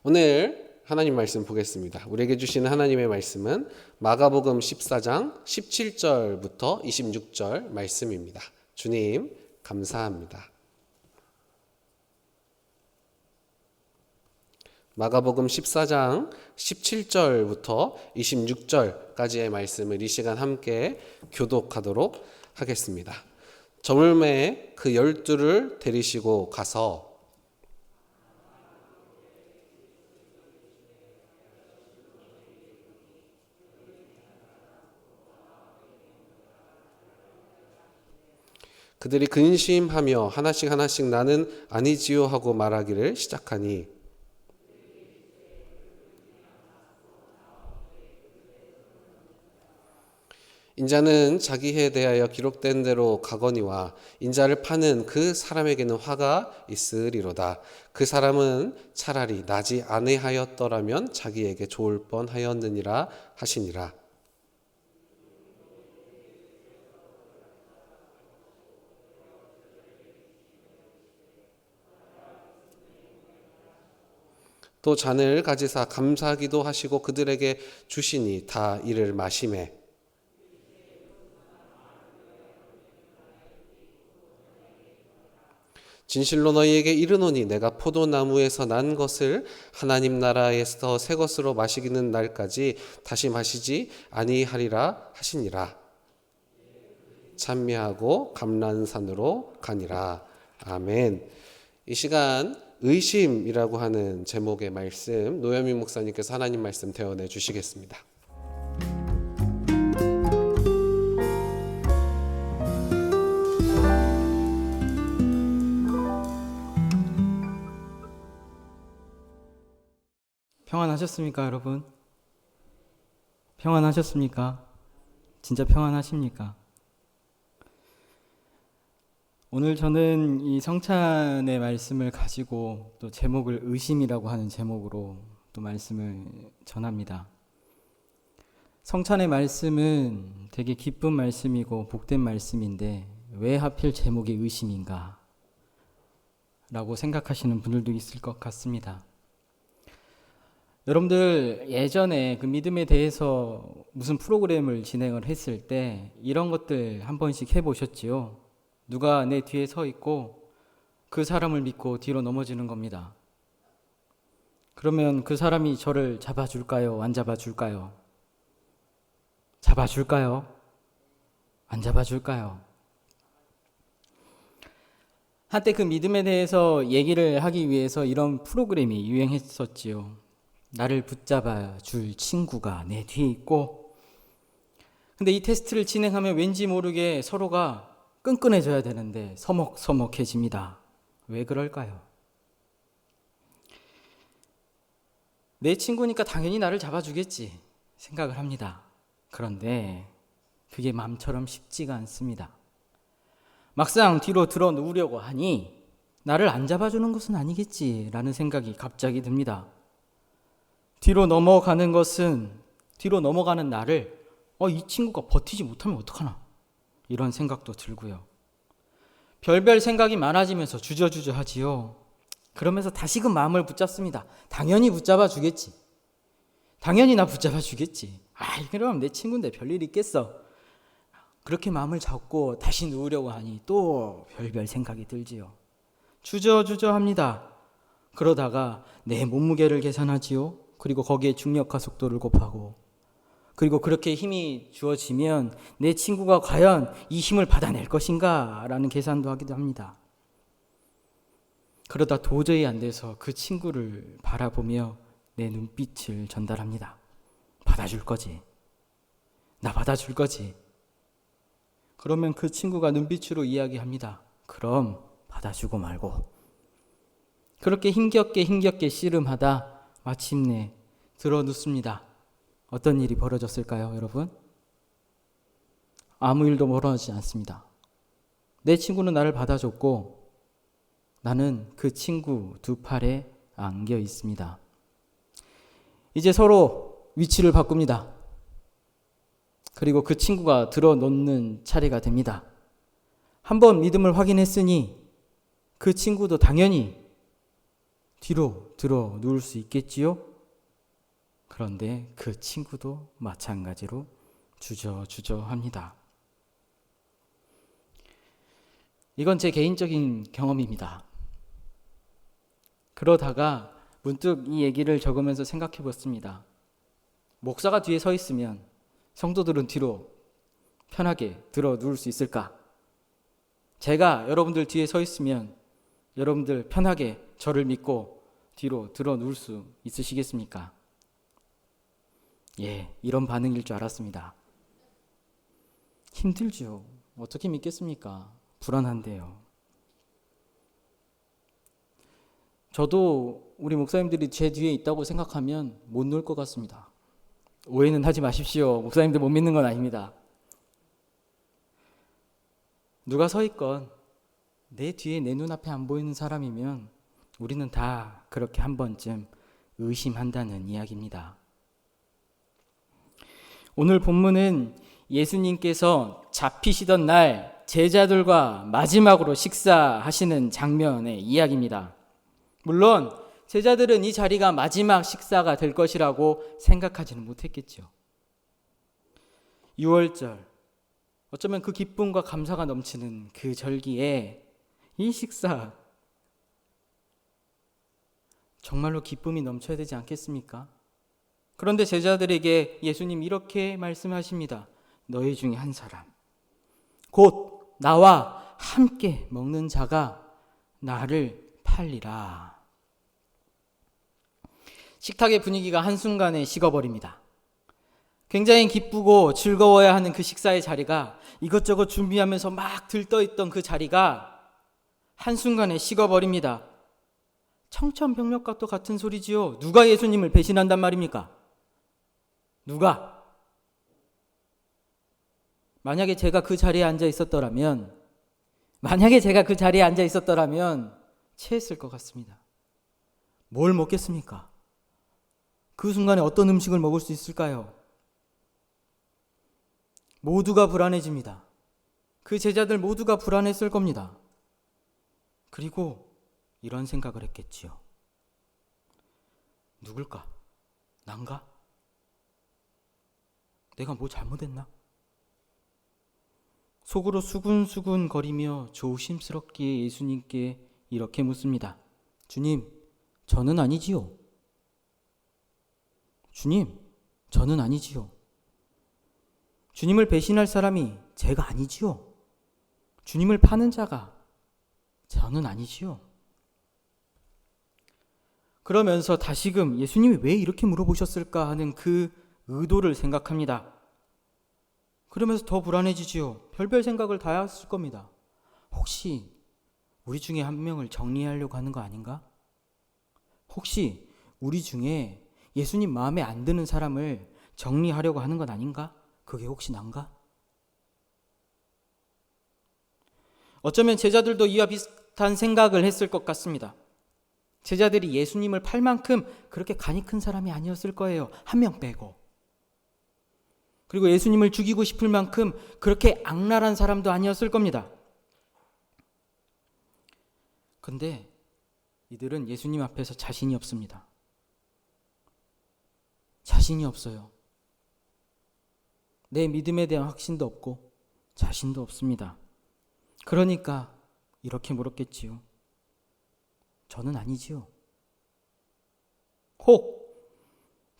오늘 하나님 말씀 보겠습니다. 우리에게 주시는 하나님의 말씀은 마가복음 14장 17절부터 26절 말씀입니다. 주님 감사합니다. 마가복음 14장 17절부터 26절까지의 말씀을 이 시간 함께 교독하도록 하겠습니다. 저물매 그 12를 데리시고 가서 그들이 근심하며 하나씩 나는 아니지요 하고 말하기를 시작하니 인자는 자기 해에 대하여 기록된 대로 가거니와 인자를 파는 그 사람에게는 화가 있으리로다. 그 사람은 차라리 나지 아니하였더라면 자기에게 좋을 뻔하였느니라 하시니라. 또 잔을 가지사 감사기도 하시고 그들에게 주시니 다 이를 마시매 진실로 너희에게 이르노니 내가 포도나무에서 난 것을 하나님 나라에서 새 것으로 마시기는 날까지 다시 마시지 아니하리라 하시니라. 찬미하고 감람산으로 가니라. 아멘. 이 시간 의심이라고 하는 제목의 말씀 노여민 목사님께서 하나님 말씀 대언해 주시겠습니다. 평안하셨습니까, 여러분? 평안하셨습니까? 진짜 평안하십니까? 오늘 저는 이 성찬의 말씀을 가지고 또 제목을 의심이라고 하는 제목으로 또 말씀을 전합니다. 성찬의 말씀은 되게 기쁜 말씀이고 복된 말씀인데 왜 하필 제목이 의심인가? 라고 생각하시는 분들도 있을 것 같습니다. 여러분들 예전에 그 믿음에 대해서 무슨 프로그램을 진행을 했을 때 이런 것들 한 번씩 해보셨지요? 누가 내 뒤에 서 있고 그 사람을 믿고 뒤로 넘어지는 겁니다. 그러면 그 사람이 저를 잡아줄까요? 안 잡아줄까요? 잡아줄까요? 안 잡아줄까요? 한때 그 믿음에 대해서 얘기를 하기 위해서 이런 프로그램이 유행했었지요. 나를 붙잡아 줄 친구가 내 뒤에 있고, 근데 이 테스트를 진행하면 왠지 모르게 서로가 끈끈해져야 되는데 서먹서먹해집니다. 왜 그럴까요? 내 친구니까 당연히 나를 잡아주겠지 생각을 합니다. 그런데 그게 마음처럼 쉽지가 않습니다. 막상 뒤로 들어 누우려고 하니 나를 안 잡아주는 것은 아니겠지라는 생각이 갑자기 듭니다. 뒤로 넘어가는 것은 뒤로 넘어가는 나를 이 친구가 버티지 못하면 어떡하나 이런 생각도 들고요. 별별 생각이 많아지면서 주저주저 하지요. 그러면서 다시금 마음을 붙잡습니다. 당연히 붙잡아 주겠지. 당연히 나 붙잡아 주겠지. 그럼 내 친구인데 별일 있겠어. 그렇게 마음을 잡고 다시 누우려고 하니 또 별별 생각이 들지요. 주저주저 합니다. 그러다가 내 몸무게를 계산하지요. 그리고 거기에 중력화 속도를 곱하고, 그리고 그렇게 힘이 주어지면 내 친구가 과연 이 힘을 받아낼 것인가 라는 계산도 하기도 합니다. 그러다 도저히 안 돼서 그 친구를 바라보며 내 눈빛을 전달합니다. 받아줄 거지? 나 받아줄 거지? 그러면 그 친구가 눈빛으로 이야기합니다. 그럼 받아주고 말고. 그렇게 힘겹게 씨름하다 마침내 들어 눕습니다. 어떤 일이 벌어졌을까요, 여러분? 아무 일도 벌어지지 않습니다. 내 친구는 나를 받아줬고 나는 그 친구 두 팔에 안겨 있습니다. 이제 서로 위치를 바꿉니다. 그리고 그 친구가 들어 놓는 차례가 됩니다. 한번 믿음을 확인했으니 그 친구도 당연히 뒤로 들어 누울 수 있겠지요? 그런데 그 친구도 마찬가지로 주저주저합니다. 이건 제 개인적인 경험입니다. 그러다가 문득 이 얘기를 적으면서 생각해 봤습니다. 목사가 뒤에 서 있으면 성도들은 뒤로 편하게 들어 누울 수 있을까? 제가 여러분들 뒤에 서 있으면 여러분들 편하게 저를 믿고 뒤로 들어 누울 수 있으시겠습니까? 예, 이런 반응일 줄 알았습니다. 힘들죠. 어떻게 믿겠습니까? 불안한데요. 저도 우리 목사님들이 제 뒤에 있다고 생각하면 못 누울 것 같습니다. 오해는 하지 마십시오. 목사님들 못 믿는 건 아닙니다. 누가 서 있건 내 뒤에 내 눈앞에 안 보이는 사람이면 우리는 다 그렇게 한 번쯤 의심한다는 이야기입니다. 오늘 본문은 예수님께서 잡히시던 날 제자들과 마지막으로 식사하시는 장면의 이야기입니다. 물론 제자들은 이 자리가 마지막 식사가 될 것이라고 생각하지는 못했겠죠. 6월절, 어쩌면 그 기쁨과 감사가 넘치는 그 절기에 이 식사 정말로 기쁨이 넘쳐야 되지 않겠습니까? 그런데 제자들에게 예수님 이렇게 말씀하십니다. 너희 중에 한 사람, 곧 나와 함께 먹는 자가 나를 팔리라. 식탁의 분위기가 한순간에 식어버립니다. 굉장히 기쁘고 즐거워야 하는 그 식사의 자리가, 이것저것 준비하면서 막 들떠있던 그 자리가 한순간에 식어버립니다. 청천벽력과 또 같은 소리지요. 누가 예수님을 배신한단 말입니까? 누가? 만약에 제가 그 자리에 앉아 있었더라면 체했을 것 같습니다. 뭘 먹겠습니까? 그 순간에 어떤 음식을 먹을 수 있을까요? 모두가 불안해집니다. 그 제자들 모두가 불안했을 겁니다. 그리고 이런 생각을 했겠지요. 누굴까? 난가? 내가 뭐 잘못했나? 속으로 수군수군 거리며 조심스럽게 예수님께 이렇게 묻습니다. 주님, 저는 아니지요. 주님, 저는 아니지요. 주님을 배신할 사람이 제가 아니지요. 주님을 파는 자가 저는 아니지요. 그러면서 다시금 예수님이 왜 이렇게 물어보셨을까 하는 그 의도를 생각합니다. 그러면서 더 불안해지지요. 별별 생각을 다 했을 겁니다. 혹시 우리 중에 한 명을 정리하려고 하는 거 아닌가? 혹시 우리 중에 예수님 마음에 안 드는 사람을 정리하려고 하는 건 아닌가? 그게 혹시 난가? 어쩌면 제자들도 이와 비슷한 생각을 했을 것 같습니다. 제자들이 예수님을 팔 만큼 그렇게 간이 큰 사람이 아니었을 거예요. 한 명 빼고. 그리고 예수님을 죽이고 싶을 만큼 그렇게 악랄한 사람도 아니었을 겁니다. 그런데 이들은 예수님 앞에서 자신이 없습니다. 자신이 없어요. 내 믿음에 대한 확신도 없고 자신도 없습니다. 그러니까 이렇게 물었겠지요. 저는 아니지요. 혹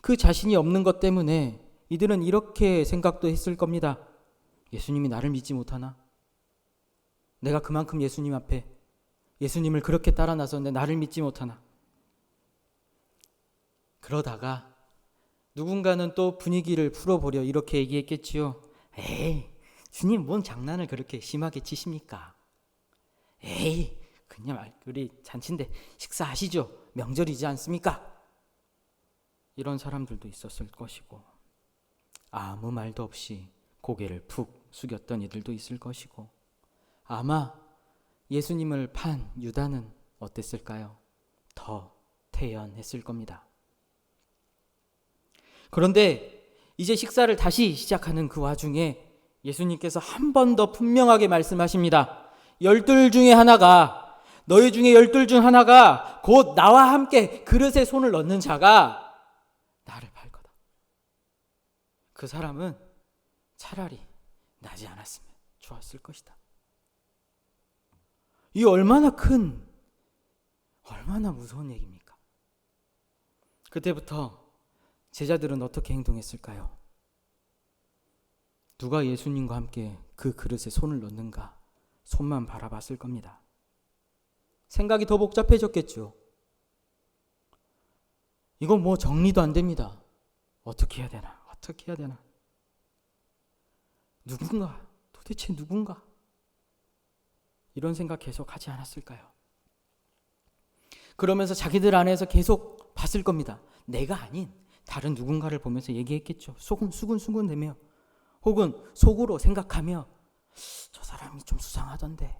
그 자신이 없는 것 때문에 이들은 이렇게 생각도 했을 겁니다. 예수님이 나를 믿지 못하나? 내가 그만큼 예수님 앞에 예수님을 그렇게 따라 나섰는데 나를 믿지 못하나? 그러다가 누군가는 또 분위기를 풀어보려 이렇게 얘기했겠지요. 에이, 주님 뭔 장난을 그렇게 심하게 치십니까? 에이, 그냥 우리 잔치인데 식사하시죠. 명절이지 않습니까? 이런 사람들도 있었을 것이고, 아무 말도 없이 고개를 푹 숙였던 이들도 있을 것이고, 아마 예수님을 판 유다는 어땠을까요? 더 태연했을 겁니다. 그런데 이제 식사를 다시 시작하는 그 와중에 예수님께서 한 번 더 분명하게 말씀하십니다. 12 중에 하나가 너희 중에 12 중 하나가 곧 나와 함께 그릇에 손을 넣는 자가 나를 팔 거다. 그 사람은 차라리 나지 않았으면 좋았을 것이다. 이 얼마나 무서운 얘기입니까? 그때부터 제자들은 어떻게 행동했을까요? 누가 예수님과 함께 그 그릇에 손을 넣는가 손만 바라봤을 겁니다. 생각이 더 복잡해졌겠죠. 이건 뭐 정리도 안 됩니다. 어떻게 해야 되나? 도대체 누군가? 이런 생각 계속 하지 않았을까요? 그러면서 자기들 안에서 계속 봤을 겁니다. 내가 아닌 다른 누군가를 보면서 얘기했겠죠. 수군수군대며 혹은 속으로 생각하며 저 사람이 좀 수상하던데,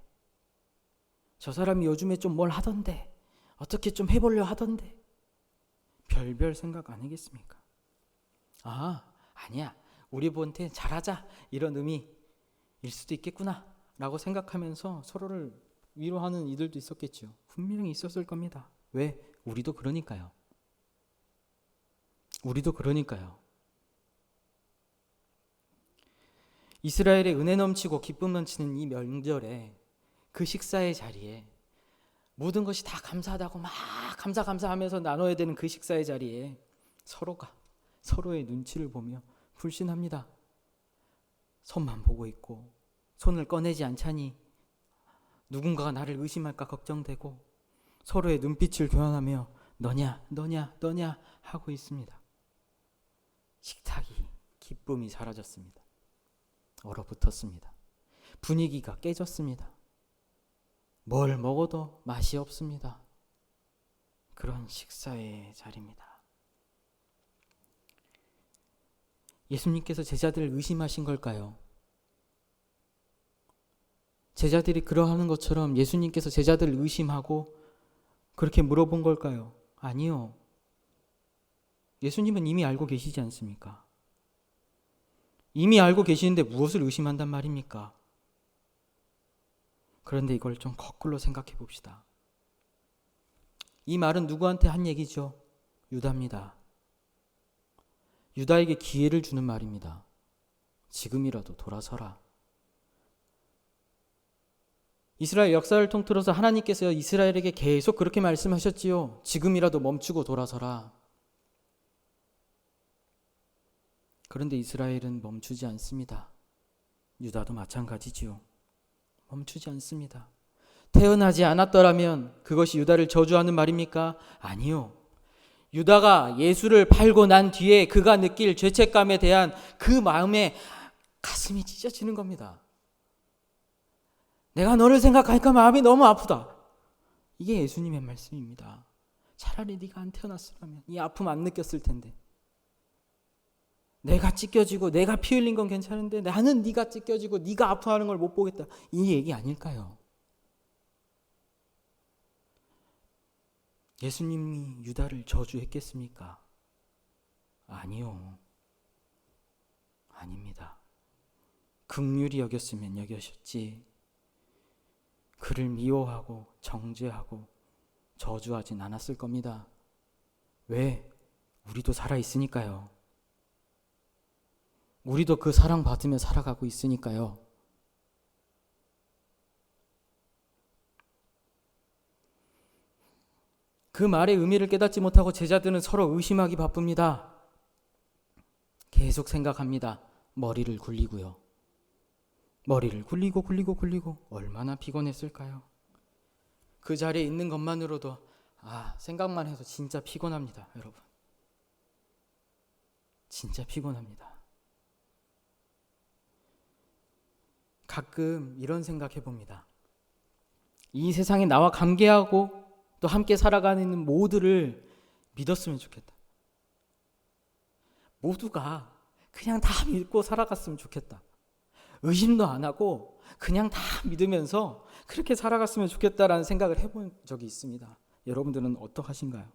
저 사람이 요즘에 좀 뭘 하던데, 어떻게 좀 해보려 하던데, 별별 생각 아니겠습니까? 아니야, 우리 부한테 잘하자, 이런 의미일 수도 있겠구나 라고 생각하면서 서로를 위로하는 이들도 있었겠죠. 분명히 있었을 겁니다. 왜? 우리도 그러니까요. 이스라엘의 은혜 넘치고 기쁨 넘치는 이 명절에 그 식사의 자리에 모든 것이 다 감사하다고 막 감사하면서 나눠야 되는 그 식사의 자리에 서로가 서로의 눈치를 보며 불신합니다. 손만 보고 있고 손을 꺼내지 않자니 누군가가 나를 의심할까 걱정되고 서로의 눈빛을 교환하며 너냐 하고 있습니다. 식탁이 기쁨이 사라졌습니다. 얼어붙었습니다. 분위기가 깨졌습니다. 뭘 먹어도 맛이 없습니다. 그런 식사의 자리입니다. 예수님께서 제자들을 의심하신 걸까요? 제자들이 그러하는 것처럼 예수님께서 제자들을 의심하고 그렇게 물어본 걸까요? 아니요. 예수님은 이미 알고 계시지 않습니까? 이미 알고 계시는데 무엇을 의심한단 말입니까? 그런데 이걸 좀 거꾸로 생각해 봅시다. 이 말은 누구한테 한 얘기죠? 유다입니다. 유다에게 기회를 주는 말입니다. 지금이라도 돌아서라. 이스라엘 역사를 통틀어서 하나님께서 이스라엘에게 계속 그렇게 말씀하셨지요. 지금이라도 멈추고 돌아서라. 그런데 이스라엘은 멈추지 않습니다. 유다도 마찬가지지요. 멈추지 않습니다. 태어나지 않았더라면 그것이 유다를 저주하는 말입니까? 아니요. 유다가 예수를 팔고 난 뒤에 그가 느낄 죄책감에 대한 그 마음에 가슴이 찢어지는 겁니다. 내가 너를 생각하니까 마음이 너무 아프다. 이게 예수님의 말씀입니다. 차라리 네가 안 태어났으면 이 아픔 안 느꼈을 텐데. 내가 찢겨지고 내가 피 흘린 건 괜찮은데 나는 네가 찢겨지고 네가 아파하는 걸 못 보겠다. 이 얘기 아닐까요? 예수님이 유다를 저주했겠습니까? 아니요. 아닙니다. 긍휼히 여겼으면 여기셨지. 그를 미워하고 정죄하고 저주하진 않았을 겁니다. 왜? 우리도 살아있으니까요. 우리도 그 사랑 받으며 살아가고 있으니까요. 그 말의 의미를 깨닫지 못하고 제자들은 서로 의심하기 바쁩니다. 계속 생각합니다. 머리를 굴리고요. 머리를 굴리고 얼마나 피곤했을까요? 그 자리에 있는 것만으로도 생각만 해도 진짜 피곤합니다. 여러분. 진짜 피곤합니다. 가끔 이런 생각해 봅니다. 이 세상에 나와 관계하고 또 함께 살아가는 모두를 믿었으면 좋겠다. 모두가 그냥 다 믿고 살아갔으면 좋겠다. 의심도 안 하고 그냥 다 믿으면서 그렇게 살아갔으면 좋겠다라는 생각을 해본 적이 있습니다. 여러분들은 어떠하신가요?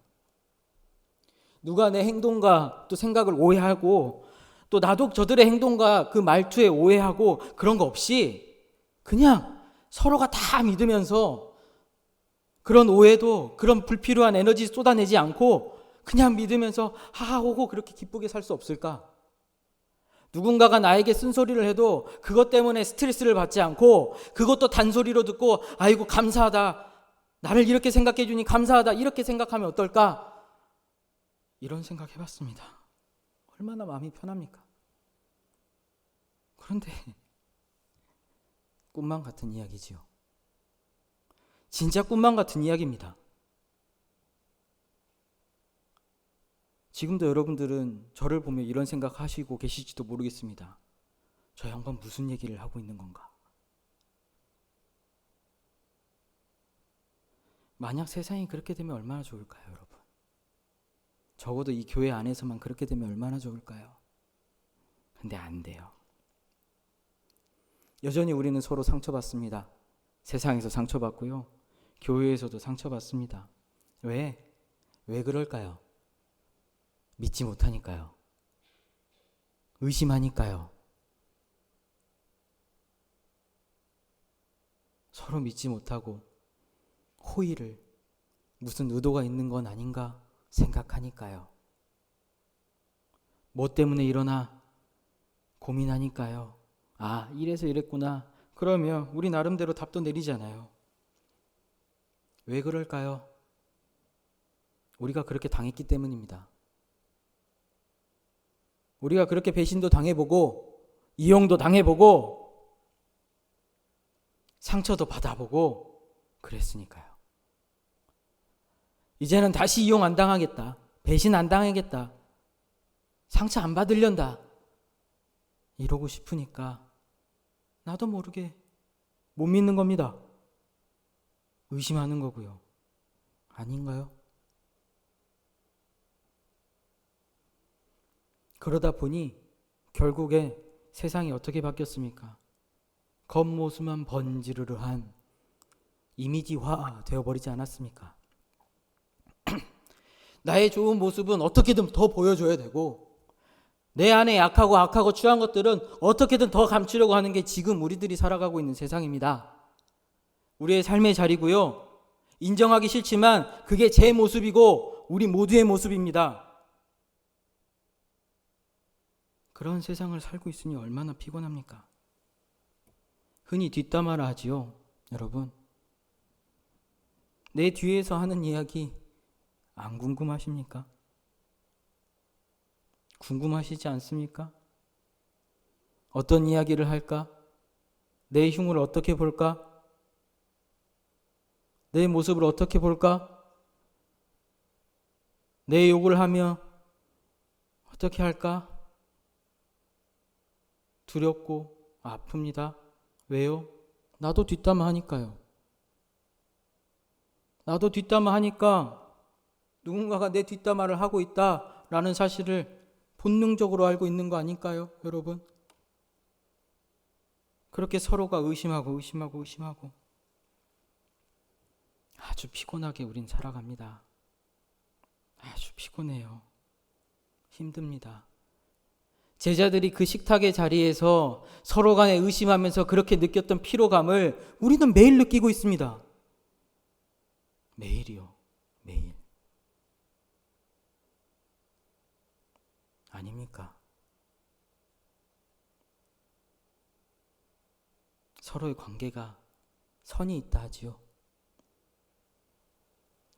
누가 내 행동과 또 생각을 오해하고 또 나도 저들의 행동과 그 말투에 오해하고 그런 거 없이 그냥 서로가 다 믿으면서 그런 오해도, 그런 불필요한 에너지 쏟아내지 않고 그냥 믿으면서 하하호호 그렇게 기쁘게 살 수 없을까? 누군가가 나에게 쓴소리를 해도 그것 때문에 스트레스를 받지 않고 그것도 단소리로 듣고 아이고 감사하다, 나를 이렇게 생각해 주니 감사하다, 이렇게 생각하면 어떨까? 이런 생각 해봤습니다. 얼마나 마음이 편합니까? 그런데 꿈만 같은 이야기지요. 진짜 꿈만 같은 이야기입니다. 지금도 여러분들은 저를 보며 이런 생각하시고 계실지도 모르겠습니다. 저 양반 무슨 얘기를 하고 있는 건가? 만약 세상이 그렇게 되면 얼마나 좋을까요, 여러분? 적어도 이 교회 안에서만 그렇게 되면 얼마나 좋을까요? 근데 안 돼요. 여전히 우리는 서로 상처받습니다. 세상에서 상처받고요. 교회에서도 상처받습니다. 왜? 왜 그럴까요? 믿지 못하니까요. 의심하니까요. 서로 믿지 못하고 호의를, 무슨 의도가 있는 건 아닌가 생각하니까요. 뭐 때문에 일어나 고민하니까요. 아, 이래서 이랬구나. 그러면 우리 나름대로 답도 내리잖아요. 왜 그럴까요? 우리가 그렇게 당했기 때문입니다. 우리가 그렇게 배신도 당해보고 이용도 당해보고 상처도 받아보고 그랬으니까요. 이제는 다시 이용 안 당하겠다, 배신 안 당하겠다, 상처 안 받으련다 이러고 싶으니까 나도 모르게 못 믿는 겁니다. 의심하는 거고요. 아닌가요? 그러다 보니 결국에 세상이 어떻게 바뀌었습니까? 겉모습만 번지르르한 이미지화 되어버리지 않았습니까? 나의 좋은 모습은 어떻게든 더 보여줘야 되고 내 안에 약하고 악하고 추한 것들은 어떻게든 더 감추려고 하는 게 지금 우리들이 살아가고 있는 세상입니다. 우리의 삶의 자리고요. 인정하기 싫지만 그게 제 모습이고 우리 모두의 모습입니다. 그런 세상을 살고 있으니 얼마나 피곤합니까? 흔히 뒷담화라 하지요, 여러분. 내 뒤에서 하는 이야기 안 궁금하십니까? 궁금하시지 않습니까? 어떤 이야기를 할까? 내 흉을 어떻게 볼까? 내 모습을 어떻게 볼까? 내 욕을 하며 어떻게 할까? 두렵고 아픕니다. 왜요? 나도 뒷담화 하니까요. 나도 뒷담화 하니까 누군가가 내 뒷담화를 하고 있다라는 사실을 본능적으로 알고 있는 거 아닐까요, 여러분? 그렇게 서로가 의심하고 아주 피곤하게 우린 살아갑니다. 아주 피곤해요. 힘듭니다. 제자들이 그 식탁의 자리에서 서로 간에 의심하면서 그렇게 느꼈던 피로감을 우리는 매일 느끼고 있습니다. 매일이요. 매일. 아닙니까? 서로의 관계가 선이 있다 하지요.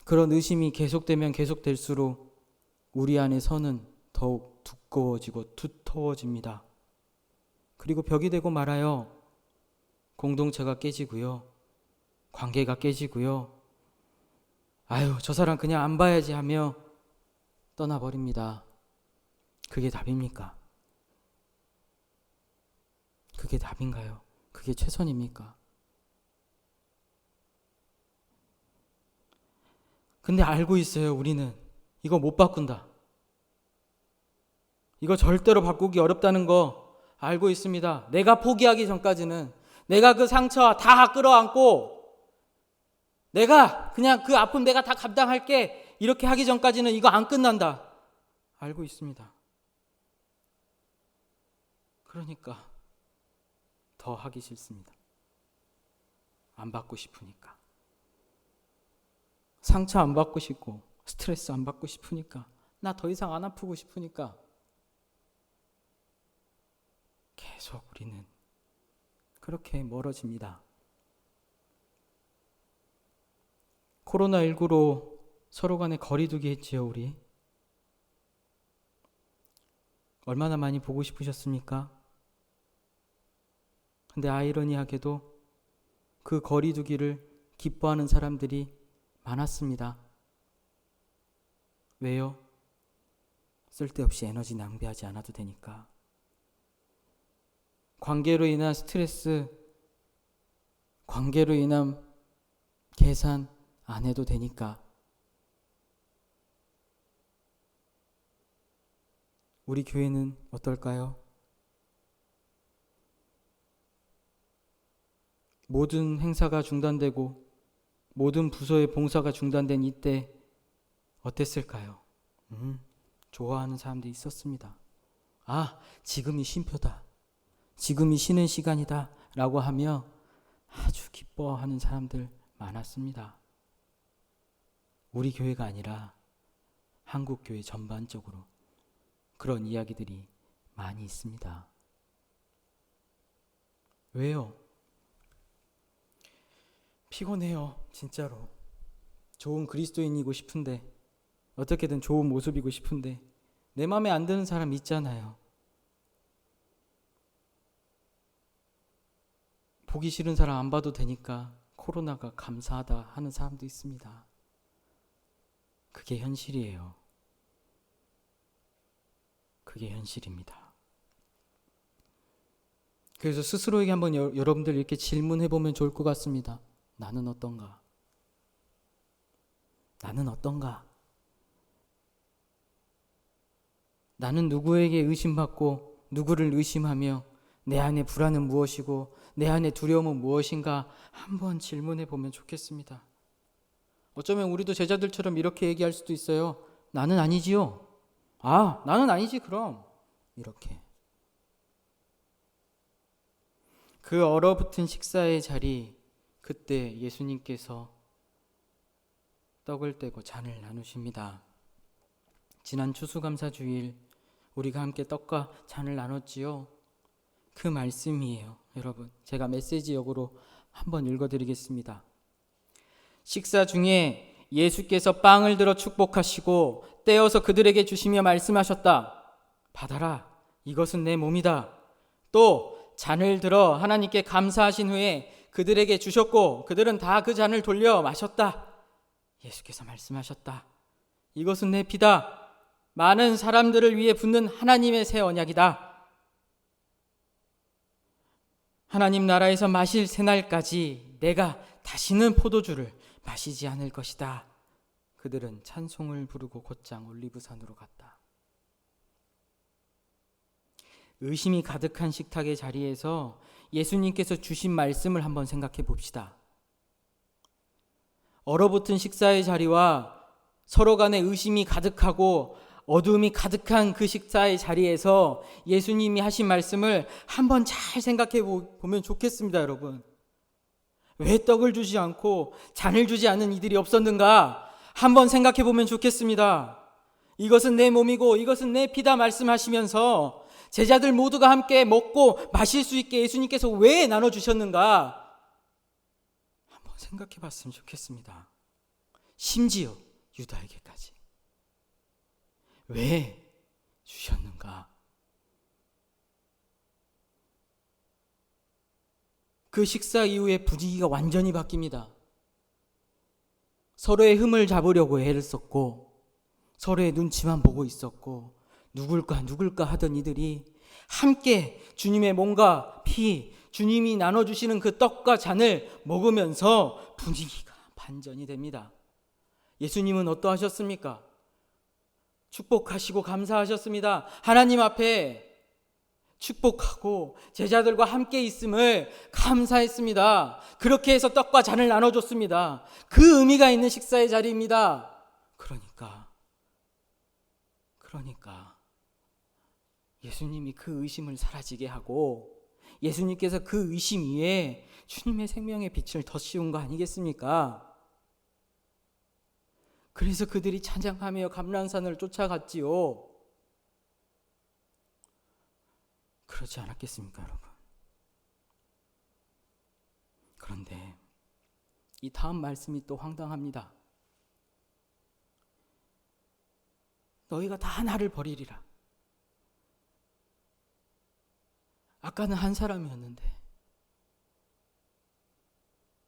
그런 의심이 계속되면 계속될수록 우리 안의 선은 더욱 두꺼워지고 두터워집니다. 그리고 벽이 되고 말아요. 공동체가 깨지고요. 관계가 깨지고요. 아유, 저 사람 그냥 안 봐야지 하며 떠나버립니다. 그게 답입니까? 그게 답인가요? 그게 최선입니까? 근데 알고 있어요, 우리는. 이거 못 바꾼다. 이거 절대로 바꾸기 어렵다는 거 알고 있습니다. 내가 포기하기 전까지는, 내가 그 상처 다 끌어안고 내가 그냥 그 아픔 내가 다 감당할게 이렇게 하기 전까지는 이거 안 끝난다. 알고 있습니다. 그러니까 더 하기 싫습니다. 안 받고 싶으니까. 상처 안 받고 싶고 스트레스 안 받고 싶으니까, 나 더 이상 안 아프고 싶으니까 계속 우리는 그렇게 멀어집니다. 코로나19로 서로 간에 거리두기 했지요, 우리. 얼마나 많이 보고 싶으셨습니까? 근데 아이러니하게도 그 거리두기를 기뻐하는 사람들이 많았습니다. 왜요? 쓸데없이 에너지 낭비하지 않아도 되니까. 관계로 인한 스트레스, 관계로 인한 계산 안 해도 되니까. 우리 교회는 어떨까요? 모든 행사가 중단되고 모든 부서의 봉사가 중단된 이때 어땠을까요? 좋아하는 사람들이 있었습니다. 아, 지금이 쉼표다. 지금이 쉬는 시간이다. 라고 하며 아주 기뻐하는 사람들 많았습니다. 우리 교회가 아니라 한국 교회 전반적으로 그런 이야기들이 많이 있습니다. 왜요? 피곤해요, 진짜로. 좋은 그리스도인이고 싶은데, 어떻게든 좋은 모습이고 싶은데 내 마음에 안 드는 사람 있잖아요. 보기 싫은 사람 안 봐도 되니까 코로나가 감사하다 하는 사람도 있습니다. 그게 현실이에요. 그게 현실입니다. 그래서 스스로에게 한번 여러분들 이렇게 질문해 보면 좋을 것 같습니다. 나는 어떤가? 나는 어떤가? 나는 누구에게 의심받고 누구를 의심하며 내 안에 불안은 무엇이고 내 안에 두려움은 무엇인가 한번 질문해 보면 좋겠습니다. 어쩌면 우리도 제자들처럼 이렇게 얘기할 수도 있어요. 나는 아니지요. 아, 나는 아니지 그럼. 이렇게. 그 얼어붙은 식사의 자리, 그때 예수님께서 떡을 떼고 잔을 나누십니다. 지난 추수감사주일 우리가 함께 떡과 잔을 나눴지요. 그 말씀이에요. 여러분, 제가 메시지역으로 한번 읽어드리겠습니다. 식사 중에 예수께서 빵을 들어 축복하시고 떼어서 그들에게 주시며 말씀하셨다. 받아라, 이것은 내 몸이다. 또 잔을 들어 하나님께 감사하신 후에 그들에게 주셨고 그들은 다 그 잔을 돌려 마셨다. 예수께서 말씀하셨다. 이것은 내 피다. 많은 사람들을 위해 붓는 하나님의 새 언약이다. 하나님 나라에서 마실 새날까지 내가 다시는 포도주를 마시지 않을 것이다. 그들은 찬송을 부르고 곧장 올리브산으로 갔다. 의심이 가득한 식탁의 자리에서 예수님께서 주신 말씀을 한번 생각해 봅시다. 얼어붙은 식사의 자리와 서로 간에 의심이 가득하고 어두움이 가득한 그 식사의 자리에서 예수님이 하신 말씀을 한번 잘 생각해 보면 좋겠습니다, 여러분. 왜 떡을 주지 않고 잔을 주지 않는 이들이 없었는가? 한번 생각해 보면 좋겠습니다. 이것은 내 몸이고 이것은 내 피다 말씀하시면서 제자들 모두가 함께 먹고 마실 수 있게 예수님께서 왜 나눠주셨는가? 한번 생각해 봤으면 좋겠습니다. 심지어 유다에게까지. 왜 주셨는가? 그 식사 이후에 분위기가 완전히 바뀝니다. 서로의 흠을 잡으려고 애를 썼고 서로의 눈치만 보고 있었고 누굴까 하던 이들이 함께 주님의 몸과 피, 주님이 나눠주시는 그 떡과 잔을 먹으면서 분위기가 반전이 됩니다. 예수님은 어떠하셨습니까? 축복하시고 감사하셨습니다. 하나님 앞에 축복하고 제자들과 함께 있음을 감사했습니다. 그렇게 해서 떡과 잔을 나눠줬습니다. 그 의미가 있는 식사의 자리입니다. 그러니까 예수님이 그 의심을 사라지게 하고 예수님께서 그 의심 위에 주님의 생명의 빛을 더 씌운 거 아니겠습니까? 그래서 그들이 찬양하며 감람산을 쫓아갔지요. 그렇지 않았겠습니까, 여러분? 그런데 이 다음 말씀이 또 황당합니다. 너희가 다 나를 버리리라. 아까는 한 사람이었는데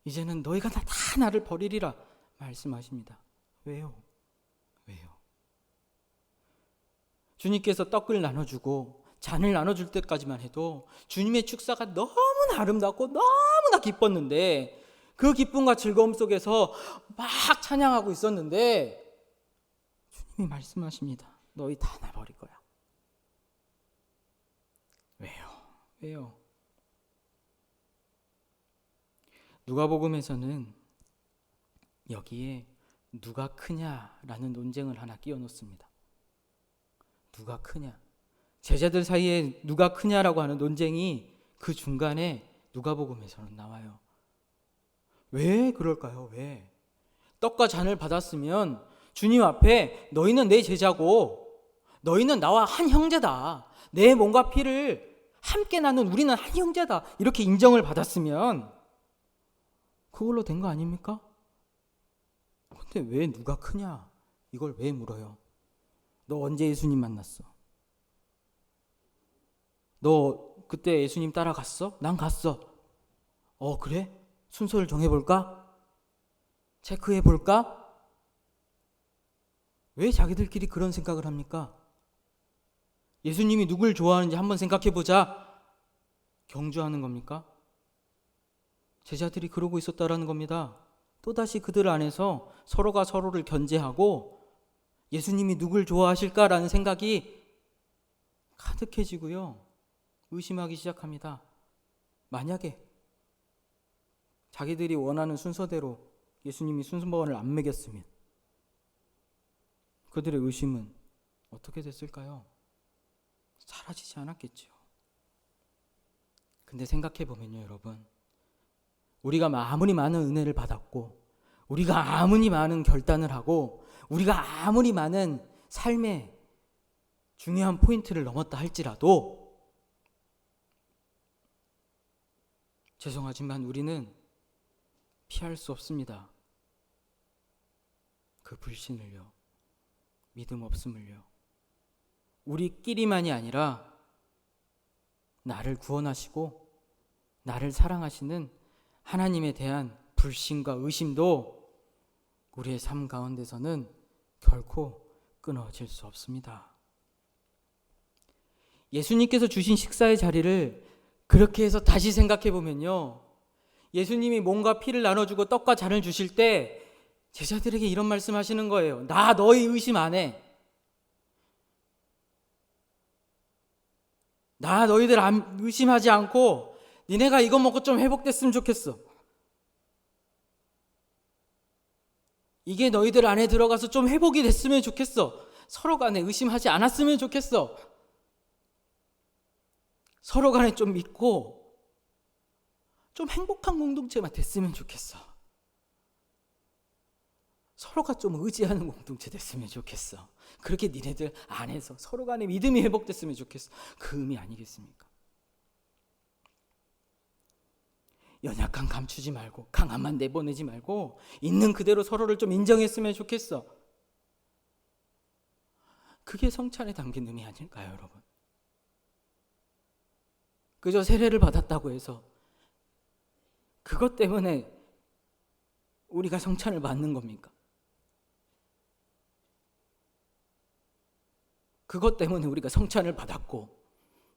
이제는 너희가 다 나를 버리리라 말씀하십니다. 왜요? 주님께서 떡을 나눠주고 잔을 나눠줄 때까지만 해도 주님의 축사가 너무나 아름답고 너무나 기뻤는데, 그 기쁨과 즐거움 속에서 막 찬양하고 있었는데 주님이 말씀하십니다. 너희 다 나버릴 거야. 왜요? 누가복음에서는 여기에 누가 크냐라는 논쟁을 하나 끼워 놓습니다. 누가 크냐? 제자들 사이에 누가 크냐라고 하는 논쟁이 그 중간에 누가복음에서는 나와요. 왜 그럴까요? 왜? 떡과 잔을 받았으면 주님 앞에 너희는 내 제자고 너희는 나와 한 형제다. 내 몸과 피를 함께 나눈 우리는 한 형제다. 이렇게 인정을 받았으면 그걸로 된 거 아닙니까? 근데 왜 누가 크냐? 이걸 왜 물어요? 너 언제 예수님 만났어? 너 그때 예수님 따라갔어? 난 갔어. 그래? 순서를 정해볼까? 체크해볼까? 왜 자기들끼리 그런 생각을 합니까? 예수님이 누굴 좋아하는지 한번 생각해보자. 경주하는 겁니까? 제자들이 그러고 있었다라는 겁니다. 또다시 그들 안에서 서로가 서로를 견제하고 예수님이 누굴 좋아하실까라는 생각이 가득해지고요. 의심하기 시작합니다. 만약에 자기들이 원하는 순서대로 예수님이 순서번호를 안 매겼으면 그들의 의심은 어떻게 됐을까요? 사라지지 않았겠죠. 근데 생각해보면요, 여러분. 우리가 아무리 많은 은혜를 받았고 우리가 아무리 많은 결단을 하고 우리가 아무리 많은 삶의 중요한 포인트를 넘었다 할지라도 죄송하지만 우리는 피할 수 없습니다. 그 불신을요, 믿음 없음을요. 우리끼리만이 아니라 나를 구원하시고 나를 사랑하시는 하나님에 대한 불신과 의심도 우리의 삶 가운데서는 결코 끊어질 수 없습니다. 예수님께서 주신 식사의 자리를 그렇게 해서 다시 생각해 보면요, 예수님이 몸과 피를 나눠주고 떡과 잔을 주실 때 제자들에게 이런 말씀하시는 거예요. 나 너희 의심 안 해. 나 너희들 의심하지 않고 니네가 이거 먹고 좀 회복됐으면 좋겠어. 이게 너희들 안에 들어가서 좀 회복이 됐으면 좋겠어. 서로 간에 의심하지 않았으면 좋겠어. 서로 간에 좀 믿고 좀 행복한 공동체만 됐으면 좋겠어. 서로가 좀 의지하는 공동체 됐으면 좋겠어. 그렇게 니네들 안에서 서로 간에 믿음이 회복됐으면 좋겠어. 그 의미 아니겠습니까? 연약한 감추지 말고 강함만 내보내지 말고 있는 그대로 서로를 좀 인정했으면 좋겠어. 그게 성찬에 담긴 의미 아닐까요, 여러분? 그저 세례를 받았다고 해서 그것 때문에 우리가 성찬을 받는 겁니까? 그것 때문에 우리가 성찬을 받았고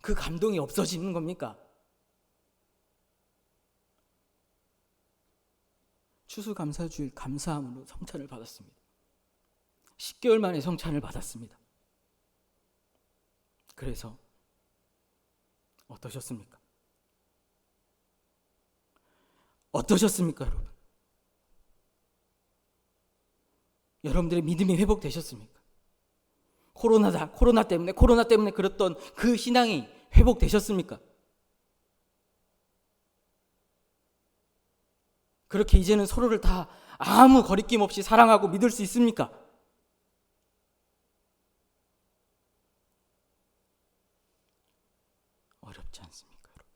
그 감동이 없어지는 겁니까? 추수감사주일 감사함으로 성찬을 받았습니다. 10개월 만에 성찬을 받았습니다. 그래서 어떠셨습니까? 어떠셨습니까, 여러분? 여러분들의 믿음이 회복되셨습니까? 코로나 때문에 그랬던 그 신앙이 회복되셨습니까? 그렇게 이제는 서로를 다 아무 거리낌 없이 사랑하고 믿을 수 있습니까? 어렵지 않습니까, 여러분?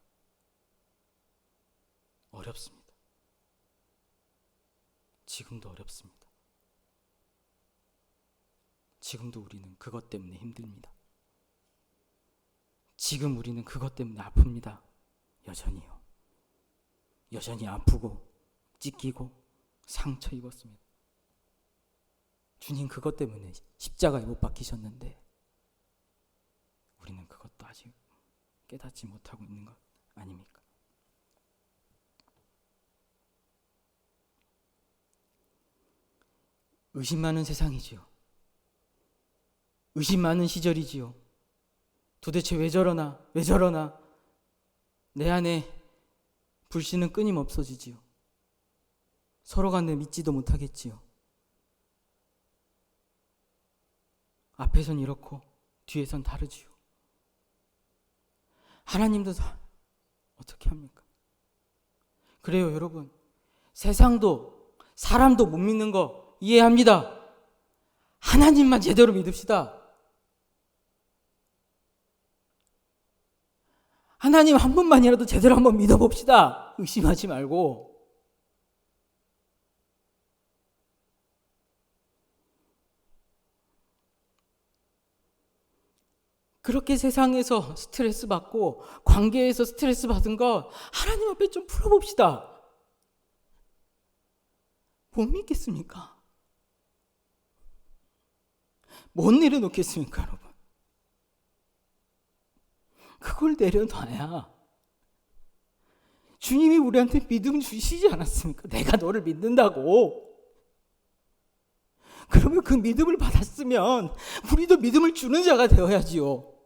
어렵습니다. 지금도 어렵습니다. 지금도 우리는 그것 때문에 힘듭니다. 지금 우리는 그것 때문에 아픕니다. 여전히요. 여전히 아프고 찢기고 상처 입었습니다. 주님 그것 때문에 십자가에 못 박히셨는데 우리는 그것도 아직 깨닫지 못하고 있는 것 아닙니까? 의심 많은 세상이지요. 의심 많은 시절이지요. 도대체 왜 저러나 왜 저러나 내 안에 불신은 끊임없어지지요. 서로 간에 믿지도 못하겠지요. 앞에선 이렇고 뒤에선 다르지요. 하나님도 어떻게 합니까? 그래요, 여러분. 세상도 사람도 못 믿는 거 이해합니다. 하나님만 제대로 믿읍시다. 하나님 한 분만이라도 제대로 한번 믿어봅시다. 의심하지 말고. 그렇게 세상에서 스트레스 받고 관계에서 스트레스 받은 거 하나님 앞에 좀 풀어봅시다. 못 믿겠습니까? 못 내려놓겠습니까, 여러분? 그걸 내려놔야 주님이 우리한테 믿음 주시지 않았습니까? 내가 너를 믿는다고. 그러면 그 믿음을 받았으면 우리도 믿음을 주는 자가 되어야지요.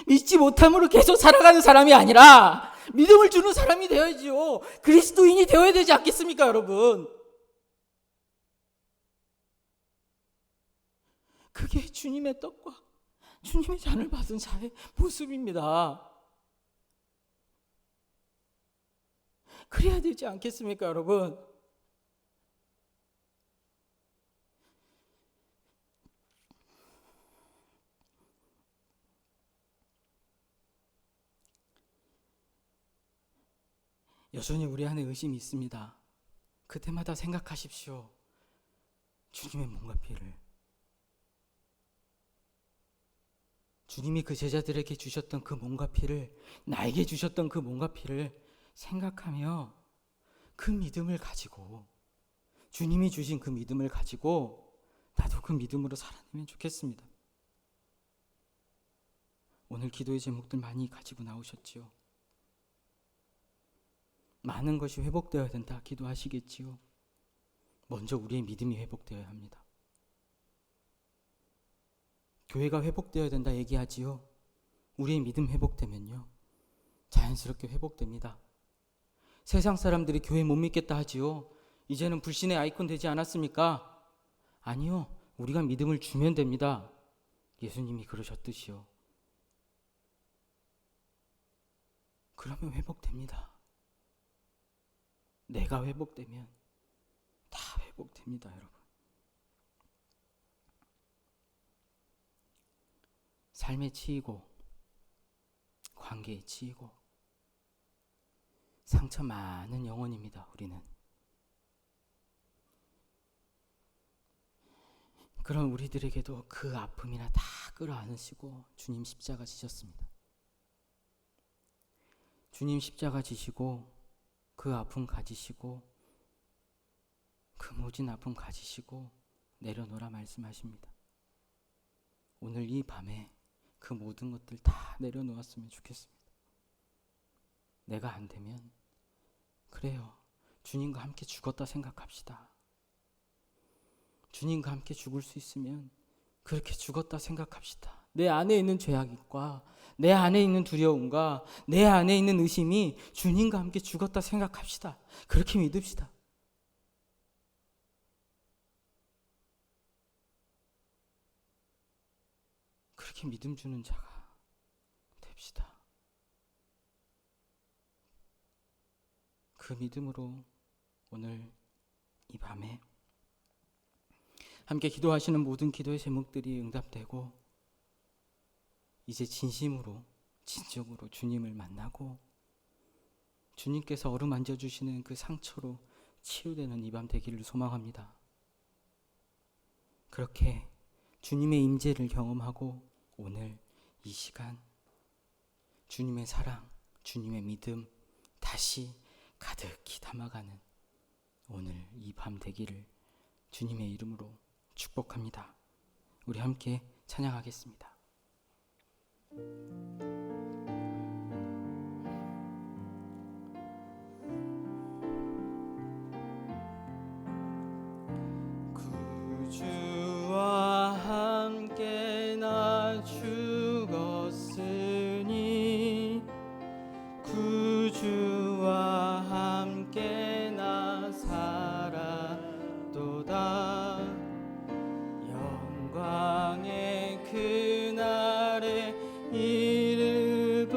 믿지 못함으로 계속 살아가는 사람이 아니라 믿음을 주는 사람이 되어야지요. 그리스도인이 되어야 되지 않겠습니까, 여러분? 그게 주님의 떡과 주님의 잔을 받은 자의 모습입니다. 그래야 되지 않겠습니까, 여러분? 여전히 우리 안에 의심이 있습니다. 그때마다 생각하십시오. 주님의 몸과 피를. 주님이 그 제자들에게 주셨던 그 몸과 피를, 나에게 주셨던 그 몸과 피를 생각하며 그 믿음을 가지고, 주님이 주신 그 믿음을 가지고 나도 그 믿음으로 살아내면 좋겠습니다. 오늘 기도의 제목들 많이 가지고 나오셨지요. 많은 것이 회복되어야 된다 기도하시겠지요. 먼저 우리의 믿음이 회복되어야 합니다. 교회가 회복되어야 된다 얘기하지요. 우리의 믿음 회복되면요, 자연스럽게 회복됩니다. 세상 사람들이 교회 못 믿겠다 하지요. 이제는 불신의 아이콘 되지 않았습니까? 아니요, 우리가 믿음을 주면 됩니다. 예수님이 그러셨듯이요. 그러면 회복됩니다. 내가 회복되면 다 회복됩니다, 여러분. 삶에 치이고 관계에 치이고 상처 많은 영혼입니다, 우리는. 그럼 우리들에게도 그 아픔이나 다 끌어안으시고 주님 십자가 지셨습니다. 주님 십자가 지시고 그 아픔 가지시고 그 모진 아픔 가지시고 내려놓으라 말씀하십니다. 오늘 이 밤에 그 모든 것들 다 내려놓았으면 좋겠습니다. 내가 안 되면 그래요, 주님과 함께 죽었다 생각합시다. 주님과 함께 죽을 수 있으면 그렇게 죽었다 생각합시다. 내 안에 있는 죄악과 내 안에 있는 두려움과 내 안에 있는 의심이 주님과 함께 죽었다 생각합시다. 그렇게 믿읍시다. 그렇게 믿음 주는 자가 됩시다. 그 믿음으로 오늘 이 밤에 함께 기도하시는 모든 기도의 제목들이 응답되고 이제 진심으로 진정으로 주님을 만나고 주님께서 어루만져 주시는 그 상처로 치유되는 이 밤 되기를 소망합니다. 그렇게 주님의 임재를 경험하고 오늘 이 시간 주님의 사랑, 주님의 믿음 다시 가득히 담아가는 오늘 이 밤 되기를 주님의 이름으로 축복합니다. 우리 함께 찬양하겠습니다. 구주와 함께 나 죽었으니 구주와 함께 나 살았도다. 영광의 그날에 이르도록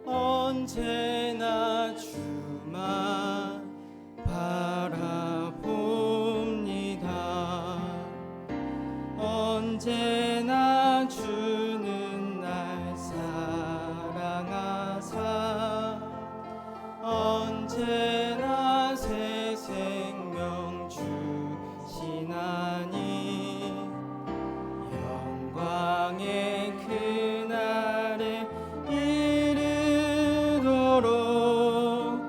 언제나 주만 바라봅니다. 언제나 주는 날 사랑하사 언제나 새 생명 주시나니 영광의 그날에 이르도록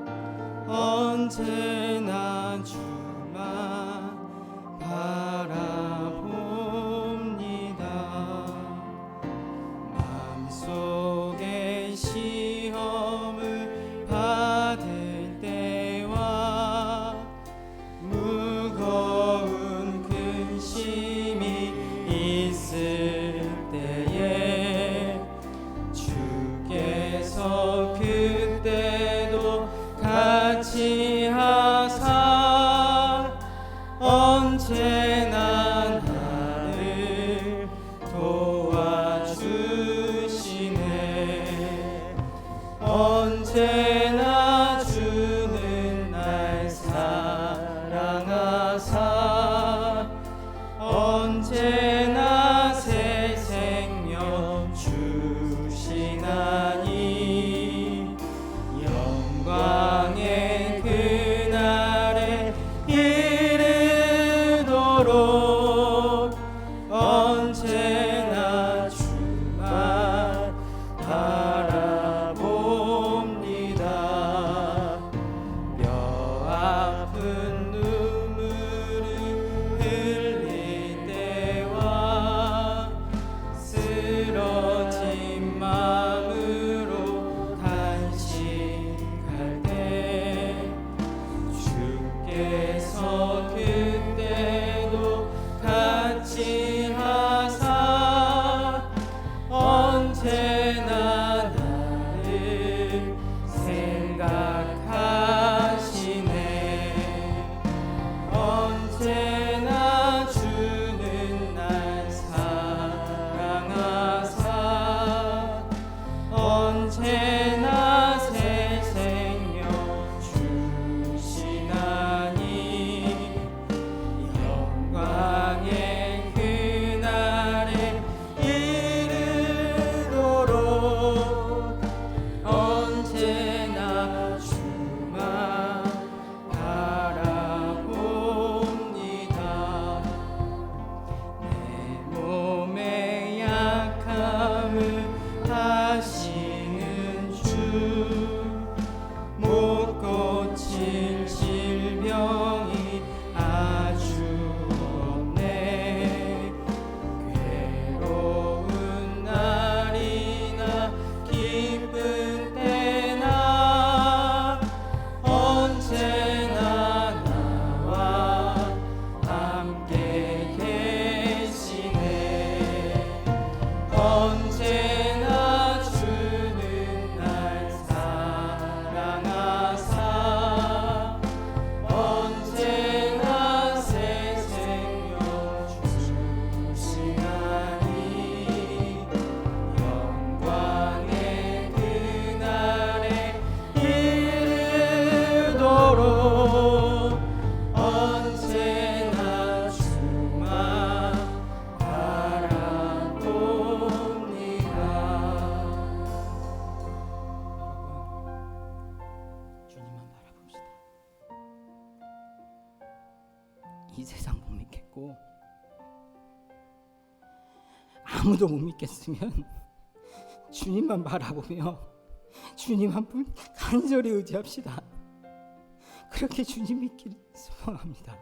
언제나 주만 바라봅니다. 마음속에 시험을 받을 때와 무거운 근심이 있을 때에 주께서 그때도 같이 하사 언제나 나를 도와주시네. 언제나 주는 날 사랑하사 언제나 새 생명 주시나니 영광의 그날에 이르도록 언제나 주만 바라봅니다. 뼈 아픈 눈물을 흘릴 때와 쓰러진 마음으로 단식할 때 주께서 그때도 같이 하사 언제나 나를 생각하시네. 언제나 주는 날 사랑하사 언제나 새 생명 주시나니 영광의 그 아무도 못 믿겠으면 주님만 바라보며 주님 한 분 간절히 의지합시다. 그렇게 주님 믿기를 소망합니다.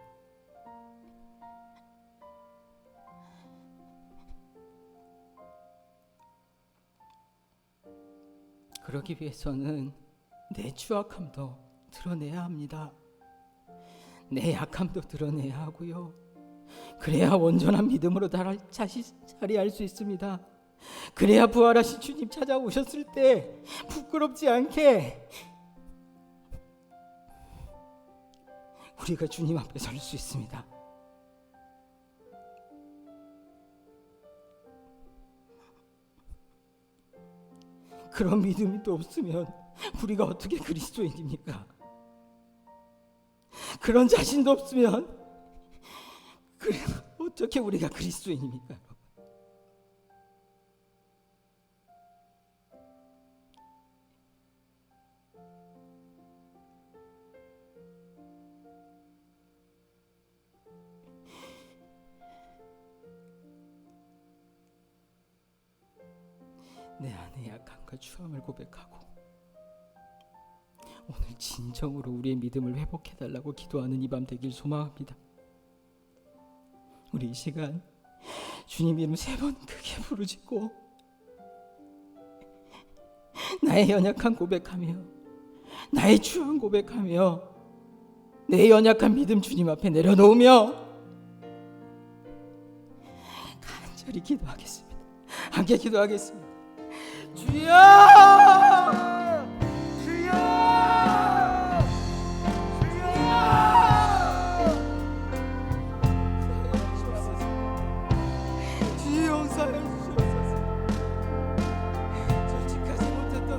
그러기 위해서는 내 추악함도 드러내야 합니다. 내 약함도 드러내야 하고요. 그래야 온전한 믿음으로 다시 자리할 수 있습니다. 그래야 부활하신 주님 찾아오셨을 때 부끄럽지 않게 우리가 주님 앞에 설 수 있습니다. 그런 믿음이 또 없으면 우리가 어떻게 그리스도인입니까? 그런 자신도 없으면 그래 어떻게 우리가 그리스도인입니까? 내 안의 약함과 추함을 고백하고 오늘 진정으로 우리의 믿음을 회복해달라고 기도하는 이 밤 되길 소망합니다. 우리 이 시간 주님 이름 3번 크게 부르짖고 나의 연약함 고백하며 나의 추함 고백하며 내 연약한 믿음 주님 앞에 내려놓으며 간절히 기도하겠습니다. 함께 기도하겠습니다. 주여! 주여! 주여! 주여 용서해 주시옵소서. 솔직하지 못했던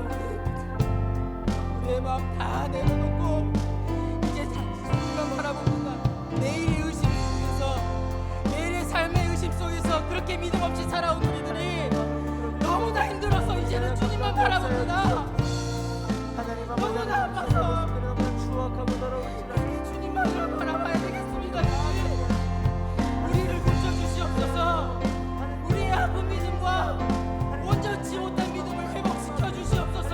우리의 마음 다 내려놓고 이제 주님만 바라봅니다. 내일의 의심 속에서 내일의 삶의 의심 속에서 그렇게 믿음 없이 살아온 우리들이 너무나 힘들어서 이제는 주님만 바라봅니다. 너무나 아파서 이렇게 주님만 바라봐야 되겠습니다. 우리를 고쳐주시옵소서. 우리의 아픈 믿음과 온전치 못한 믿음을 회복시켜 주시옵소서.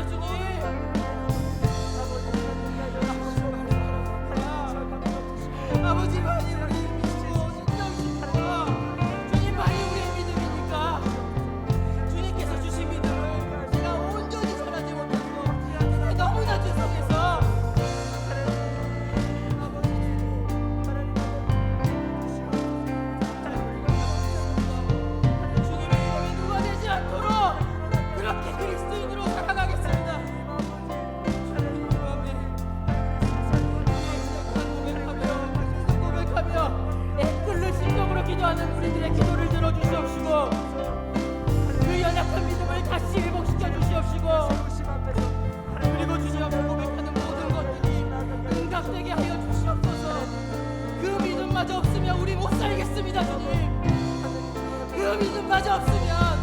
주님 아버지만이 우리를 믿고 진정이십니까? 주님만이 우리의 믿음이니까 주님께서 주신 믿음을 제가 온전히 전하지 못해서 너무나 죄송해서 주님의 이름이 누가 되지 않도록 그렇게 그리스도인으로 살아가겠습니다. 주님 앞에 고백하며 애끓는 심정으로 기도하는 우리들의 기도를 들어주시옵시고 그 연약한 믿음을 다시 회복시켜 주시옵시고 그리고 주님 앞에 고백하는 모든 것들이 응답되게 하여 주시옵소서. 그 믿음마저 없으면 우리 못 살겠습니다. 주님 그 믿음마저 없으면